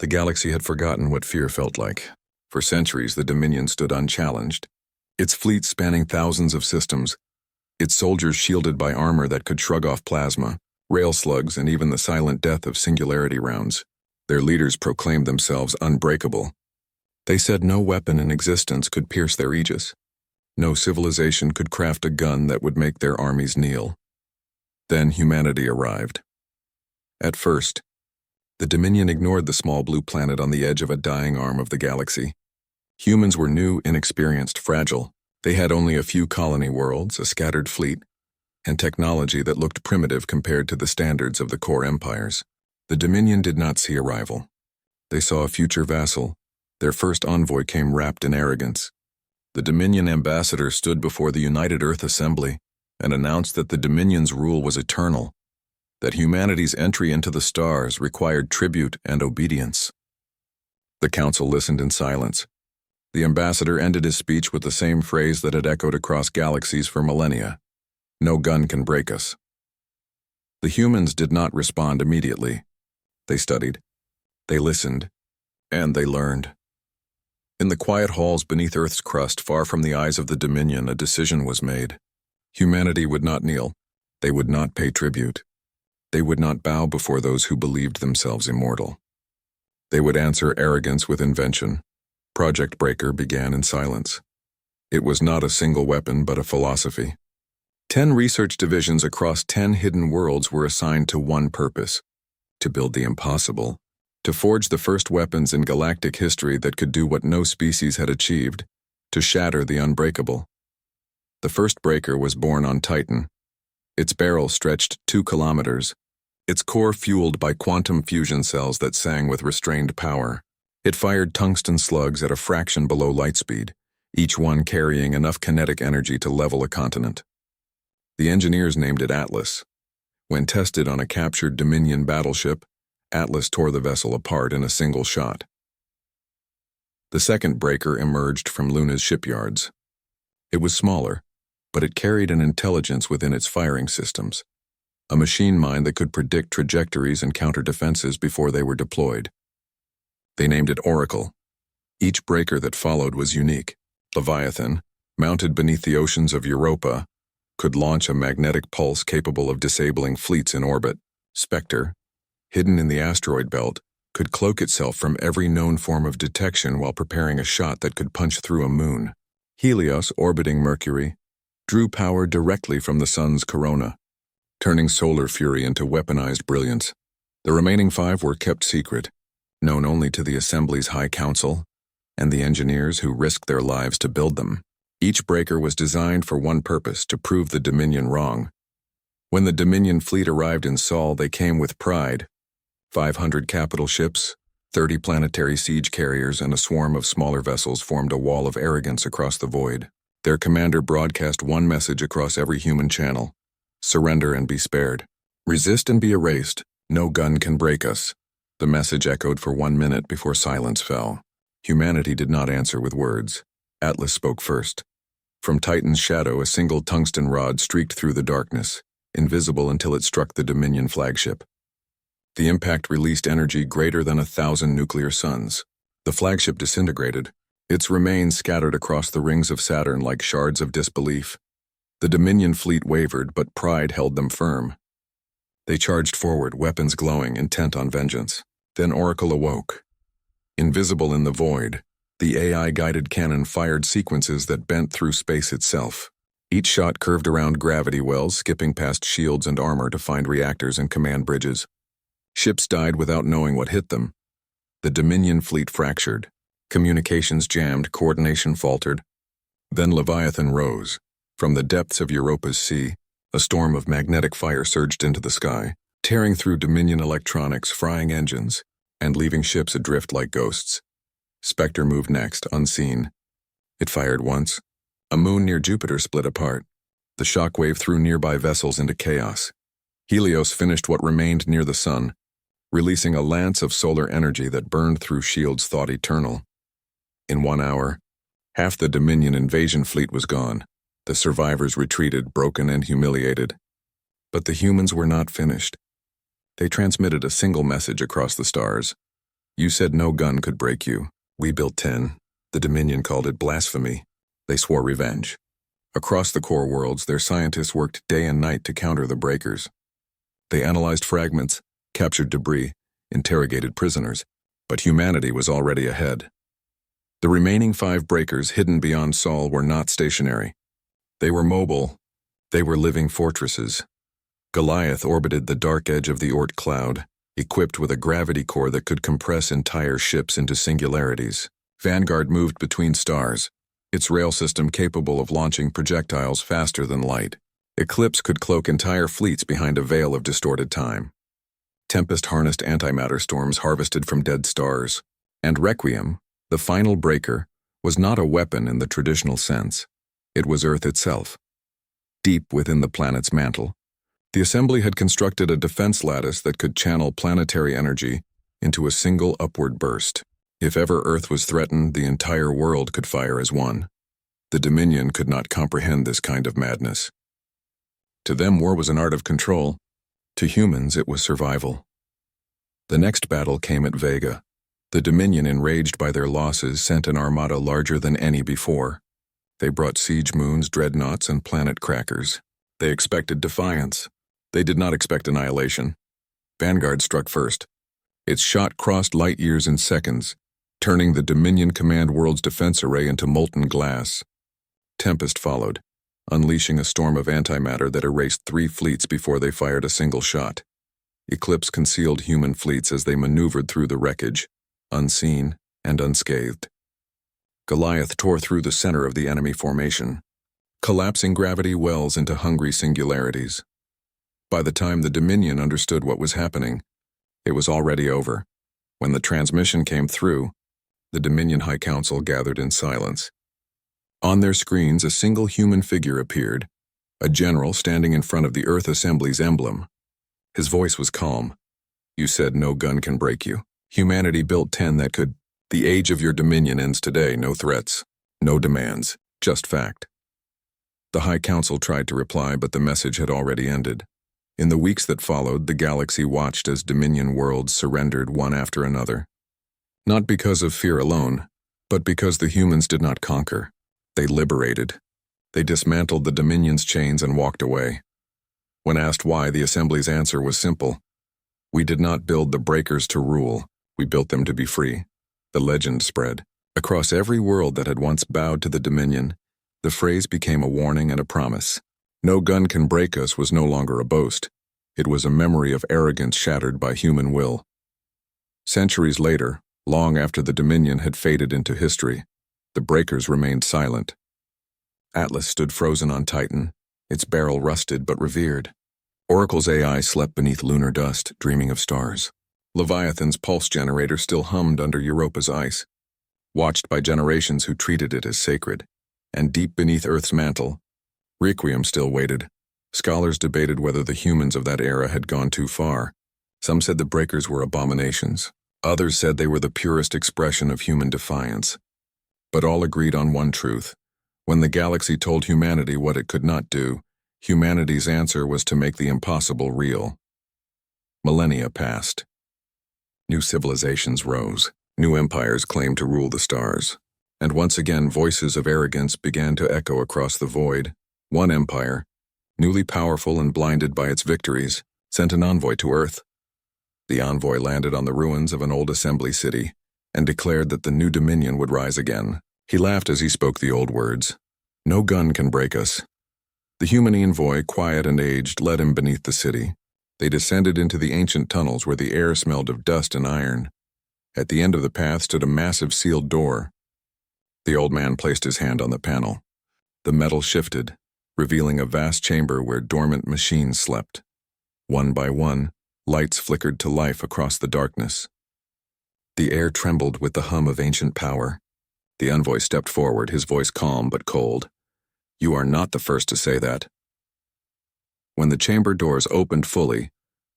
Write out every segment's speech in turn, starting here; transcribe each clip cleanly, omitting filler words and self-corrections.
The galaxy had forgotten what fear felt like. For centuries, the Dominion stood unchallenged. Its fleet spanning thousands of systems, its soldiers shielded by armor that could shrug off plasma, rail slugs, and even the silent death of singularity rounds. Their leaders proclaimed themselves unbreakable. They said no weapon in existence could pierce their aegis. No civilization could craft a gun that would make their armies kneel. Then humanity arrived. At first, the Dominion ignored the small blue planet on the edge of a dying arm of the galaxy. Humans were new, inexperienced, fragile. They had only a few colony worlds, a scattered fleet, and technology that looked primitive compared to the standards of the core empires. The Dominion did not see a rival. They saw a future vassal. Their first envoy came wrapped in arrogance. The Dominion ambassador stood before the United Earth Assembly and announced that the Dominion's rule was eternal, that humanity's entry into the stars required tribute and obedience. The council listened in silence. The ambassador ended his speech with the same phrase that had echoed across galaxies for millennia: "No gun can break us." The humans did not respond immediately. They studied, they listened, and they learned. In the quiet halls beneath Earth's crust, far from the eyes of the Dominion, a decision was made. Humanity would not kneel. They would not pay tribute. They would not bow before those who believed themselves immortal. They would answer arrogance with invention. Project Breaker began in silence. It was not a single weapon, but a philosophy. 10 research divisions across 10 hidden worlds were assigned to one purpose: to build the impossible, to forge the first weapons in galactic history that could do what no species had achieved, to shatter the unbreakable. The first breaker was born on Titan. Its barrel stretched 2 kilometers, its core fueled by quantum fusion cells that sang with restrained power. It fired tungsten slugs at a fraction below light speed, each one carrying enough kinetic energy to level a continent. The engineers named it Atlas. When tested on a captured Dominion battleship, Atlas tore the vessel apart in a single shot. The second breaker emerged from Luna's shipyards. It was smaller, but it carried an intelligence within its firing systems, a machine mind that could predict trajectories and counter defenses before they were deployed. They named it Oracle. Each breaker that followed was unique. Leviathan, mounted beneath the oceans of Europa, could launch a magnetic pulse capable of disabling fleets in orbit. Spectre, hidden in the asteroid belt, could cloak itself from every known form of detection while preparing a shot that could punch through a moon. Helios, orbiting Mercury, drew power directly from the sun's corona, turning solar fury into weaponized brilliance. The remaining 5 were kept secret, known only to the Assembly's High Council and the engineers who risked their lives to build them. Each breaker was designed for one purpose: to prove the Dominion wrong. When the Dominion fleet arrived in Sol, they came with pride. 500 capital ships, 30 planetary siege carriers, and a swarm of smaller vessels formed a wall of arrogance across the void. Their commander broadcast one message across every human channel: surrender and be spared. Resist and be erased. No gun can break us. The message echoed for 1 minute before silence fell. Humanity did not answer with words. Atlas spoke first. From Titan's shadow, a single tungsten rod streaked through the darkness, invisible until it struck the Dominion flagship. The impact released energy greater than 1,000 nuclear suns. The flagship disintegrated, its remains scattered across the rings of Saturn like shards of disbelief. The Dominion fleet wavered, but pride held them firm. They charged forward, weapons glowing, intent on vengeance. Then Oracle awoke. Invisible in the void, the AI-guided cannon fired sequences that bent through space itself. Each shot curved around gravity wells, skipping past shields and armor to find reactors and command bridges. Ships died without knowing what hit them. The Dominion fleet fractured. Communications jammed, coordination faltered. Then Leviathan rose. From the depths of Europa's sea, a storm of magnetic fire surged into the sky, tearing through Dominion electronics, frying engines, and leaving ships adrift like ghosts. Spectre moved next, unseen. It fired once. A moon near Jupiter split apart. The shockwave threw nearby vessels into chaos. Helios finished what remained near the sun, releasing a lance of solar energy that burned through shields thought eternal. In 1 hour, half the Dominion invasion fleet was gone. The survivors retreated, broken and humiliated. But the humans were not finished. They transmitted a single message across the stars: You said no gun could break you. We built 10. The Dominion called it blasphemy. They swore revenge. Across the core worlds, their scientists worked day and night to counter the breakers. They analyzed fragments, captured debris, interrogated prisoners, but humanity was already ahead. The remaining 5 breakers hidden beyond Sol were not stationary. They were mobile. They were living fortresses. Goliath orbited the dark edge of the Oort cloud, equipped with a gravity core that could compress entire ships into singularities. Vanguard moved between stars, its rail system capable of launching projectiles faster than light. Eclipse could cloak entire fleets behind a veil of distorted time. Tempest harnessed antimatter storms harvested from dead stars. And Requiem, the final breaker, was not a weapon in the traditional sense. It was Earth itself. Deep within the planet's mantle, the Assembly had constructed a defense lattice that could channel planetary energy into a single upward burst. If ever Earth was threatened, the entire world could fire as one. The Dominion could not comprehend this kind of madness. To them, war was an art of control. To humans, it was survival. The next battle came at Vega. The Dominion, enraged by their losses, sent an armada larger than any before. They brought siege moons, dreadnoughts, and planet crackers. They expected defiance. They did not expect annihilation. Vanguard struck first. Its shot crossed light years in seconds, turning the Dominion Command World's defense array into molten glass. Tempest followed, unleashing a storm of antimatter that erased 3 fleets before they fired a single shot. Eclipse concealed human fleets as they maneuvered through the wreckage, unseen and unscathed. Goliath tore through the center of the enemy formation, collapsing gravity wells into hungry singularities. By the time the Dominion understood what was happening, it was already over. When the transmission came through, the Dominion High Council gathered in silence. On their screens, a single human figure appeared, a general standing in front of the Earth Assembly's emblem. His voice was calm. You said no gun can break you. Humanity built 10 that could. The age of your Dominion ends today. No threats, no demands, just fact. The High Council tried to reply, but the message had already ended. In the weeks that followed, the galaxy watched as Dominion worlds surrendered one after another. Not because of fear alone, but because the humans did not conquer. They liberated. They dismantled the Dominion's chains and walked away. When asked why, the Assembly's answer was simple. We did not build the breakers to rule. We built them to be free. The legend spread. Across every world that had once bowed to the Dominion, the phrase became a warning and a promise. No gun can break us was no longer a boast. It was a memory of arrogance shattered by human will. Centuries later, long after the Dominion had faded into history, the breakers remained silent. Atlas stood frozen on Titan, its barrel rusted but revered. Oracle's AI slept beneath lunar dust, dreaming of stars. Leviathan's pulse generator still hummed under Europa's ice, watched by generations who treated it as sacred. And deep beneath Earth's mantle, Requiem still waited. Scholars debated whether the humans of that era had gone too far. Some said the breakers were abominations. Others said they were the purest expression of human defiance. But all agreed on one truth. When the galaxy told humanity what it could not do, humanity's answer was to make the impossible real. Millennia passed. New civilizations rose. New empires claimed to rule the stars. And once again, voices of arrogance began to echo across the void. One empire, newly powerful and blinded by its victories, sent an envoy to Earth. The envoy landed on the ruins of an old assembly city and declared that the new Dominion would rise again. He laughed as he spoke the old words. No gun can break us. The human envoy, quiet and aged, led him beneath the city. They descended into the ancient tunnels where the air smelled of dust and iron. At the end of the path stood a massive sealed door. The old man placed his hand on the panel. The metal shifted, revealing a vast chamber where dormant machines slept. One by one, lights flickered to life across the darkness. The air trembled with the hum of ancient power. The envoy stepped forward, his voice calm but cold. You are not the first to say that. When the chamber doors opened fully,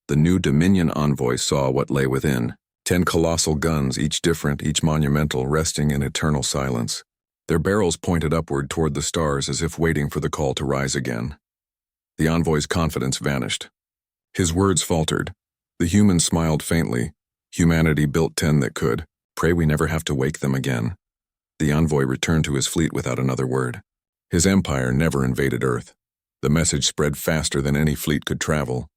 the new Dominion envoy saw what lay within. 10 colossal guns, each different, each monumental, resting in eternal silence. Their barrels pointed upward toward the stars as if waiting for the call to rise again. The envoy's confidence vanished. His words faltered. The human smiled faintly. Humanity built 10 that could. Pray we never have to wake them again. The envoy returned to his fleet without another word. His empire never invaded Earth. The message spread faster than any fleet could travel.